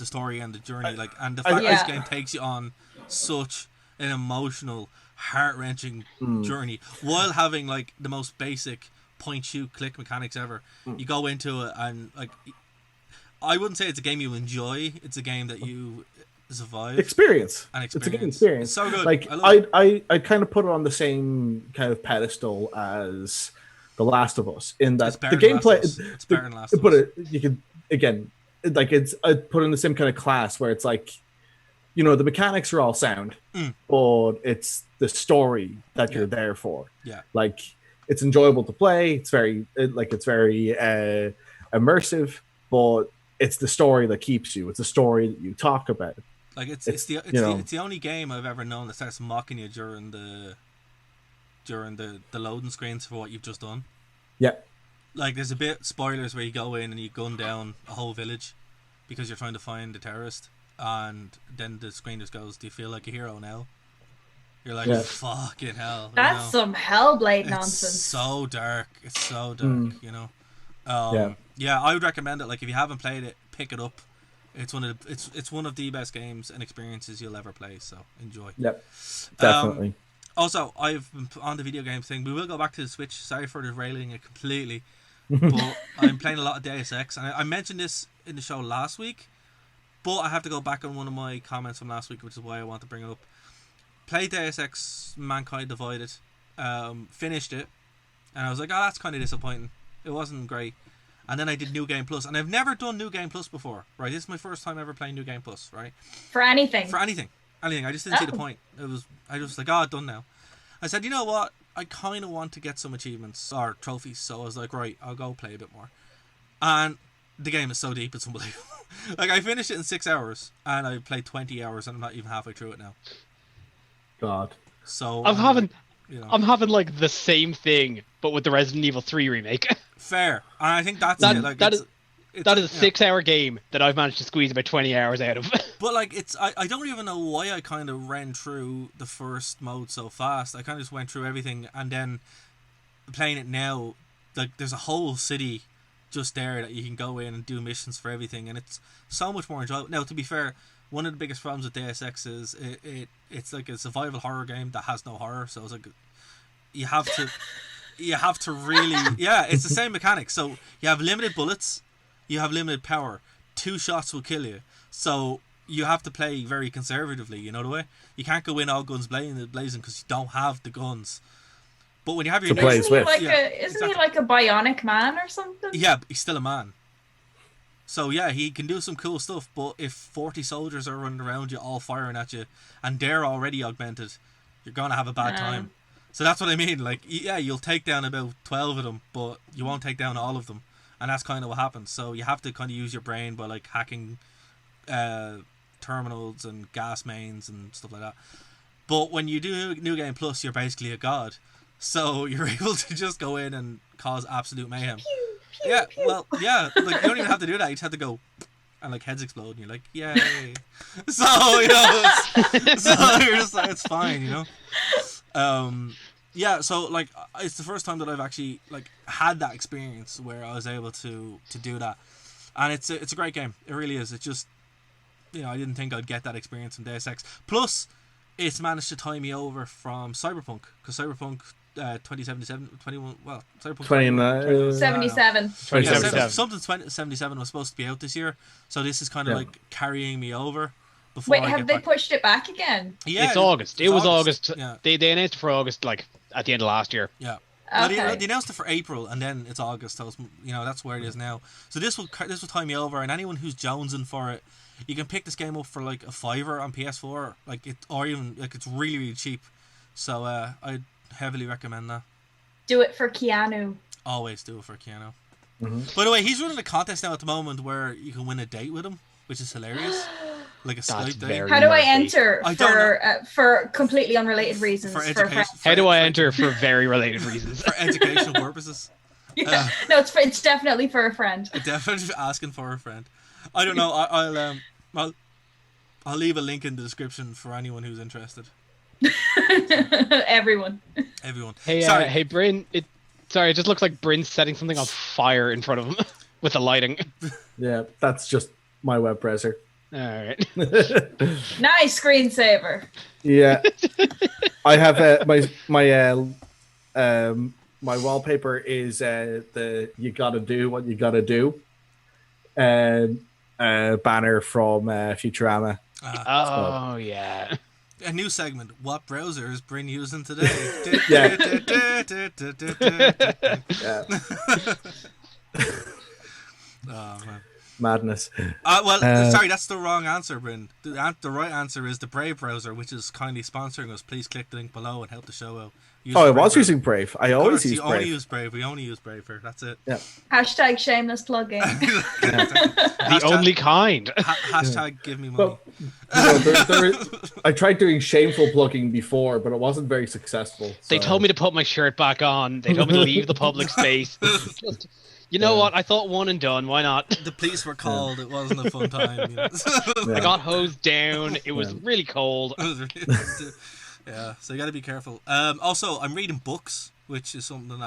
the story and the journey. And the fact this game takes you on such an emotional, heart-wrenching journey while having like the most basic point shoot click mechanics ever. You go into it and like, I wouldn't say it's a game you enjoy. It's a game that you survive. It's a good experience. It's so good. Like I kind of put it on the same kind of pedestal as The Last of Us in that the gameplay. It's better than Last of Us. But you could again, like I put in the same kind of class where it's like, you know, the mechanics are all sound, but it's the story that you're there for. Yeah, like it's enjoyable to play. It's very immersive, but it's the story that keeps you. It's the story that you talk about. Like it's the only game I've ever known that starts mocking you during the loading screens for what you've just done. Yeah. Like there's a bit spoilers where you go in and you gun down a whole village because you're trying to find the terrorist, and then the screen just goes, "Do you feel like a hero now?" You're like, fucking hell. That's some Hellblade nonsense. It's so dark. It's so dark, you know. Yeah, I would recommend it. Like if you haven't played it, pick it up. It's one of the best games and experiences you'll ever play. So enjoy. Yep, definitely. Also, I've been on the video game thing. We will go back to the Switch. Sorry for derailing it completely, but I'm playing a lot of Deus Ex, and I mentioned this in the show last week, but I have to go back on one of my comments from last week, which is why I want to bring it up. Played Deus Ex Mankind Divided, finished it, and I was like, oh, that's kind of disappointing. It wasn't great. And then I did New Game Plus, and I've never done New Game Plus before, right? This is my first time ever playing New Game Plus, right? For anything. I just didn't see the point. I was like, oh, done now. I said, you know what? I kind of want to get some achievements or trophies, so I was like, right, I'll go play a bit more. And the game is so deep, it's unbelievable. Like I finished it in 6 hours, and I played 20 hours, and I'm not even halfway through it now. God. So I'm having like the same thing, but with the Resident Evil 3 remake. Fair, and I think that's it. Like that is a 6 hour game that I've managed to squeeze about 20 hours out of. But like I don't even know why I kind of ran through the first mode so fast. I kind of just went through everything, and then playing it now, like there's a whole city just there that you can go in and do missions for everything, and it's so much more enjoyable. Now, to be fair, one of the biggest problems with Deus Ex is it's like a survival horror game that has no horror, so it's like you have to really it's the same mechanic. So you have limited bullets, you have limited power, 2 shots will kill you, so you have to play very conservatively, you know the way? You can't go in all guns blazing because you don't have the guns. But when you have your isn't he like a bionic man or something? Yeah, he's still a man. So yeah, he can do some cool stuff, but if 40 soldiers are running around you all firing at you and they're already augmented, you're going to have a bad time. So that's what I mean. Like, yeah, you'll take down about 12 of them, but you won't take down all of them. And that's kind of what happens. So you have to kind of use your brain by like hacking terminals and gas mains and stuff like that. But when you do New Game Plus, you're basically a god. So you're able to just go in and cause absolute mayhem. Like you don't even have to do that. You just have to go and like heads explode and you're like, yay. So, you know, so you're just like, it's fine, you know. So like it's the first time that I've actually like had that experience where I was able to do that, and it's a great game. It really is. It's just, you know, I didn't think I'd get that experience from Deus Ex. Plus, it's managed to tie me over from Cyberpunk, because Cyberpunk 2077, 21, well, Cyberpunk 2077. Something 2077 was supposed to be out this year, so this is kind of like carrying me over. Wait, have they pushed it back again? Yeah, it's August. It was August. Yeah. They announced it for August, like at the end of last year. Yeah. Okay. Well, they announced it for April, and then it's August. So you know, that's where it is now. So this will tie me over, and anyone who's jonesing for it, you can pick this game up for like a $5 on PS4, like it, or even like it's really really cheap. So I'd heavily recommend that. Do it for Keanu. Always do it for Keanu. Mm-hmm. By the way, he's running a contest now at the moment where you can win a date with him, which is hilarious. Like a Skype date. How do I enter for completely unrelated reasons? How do I enter for very related reasons? For educational purposes. Yeah. No, it's definitely for a friend. Definitely asking for a friend. I don't know. I'll leave a link in the description for anyone who's interested. Everyone. Hey, Bryn. It just looks like Bryn's setting something on fire in front of him with the lighting. Yeah, that's just my web browser. All right. Nice screensaver. Yeah, I have my wallpaper is the "You Gotta Do What You Gotta Do" banner from Futurama. Oh yeah. A new segment. What browsers bring using today? Yeah. Oh man. Madness. Sorry, that's the wrong answer, Bryn. The right answer is the Brave browser, which is kindly sponsoring us. Please click the link below and help the show out. I was using Brave. I always use Brave. Only use Brave. We only use Brave here. That's it. Yeah. Hashtag shameless plugging. The only kind. Hashtag give me money. I tried doing shameful plugging before, but it wasn't very successful. So. They told me to put my shirt back on. They told me to leave the public space. You know what? I thought one and done. Why not? The police were called. It wasn't a fun time. You know? I got hosed down. It was really cold. Yeah, so you got to be careful. Also, I'm reading books, which is something that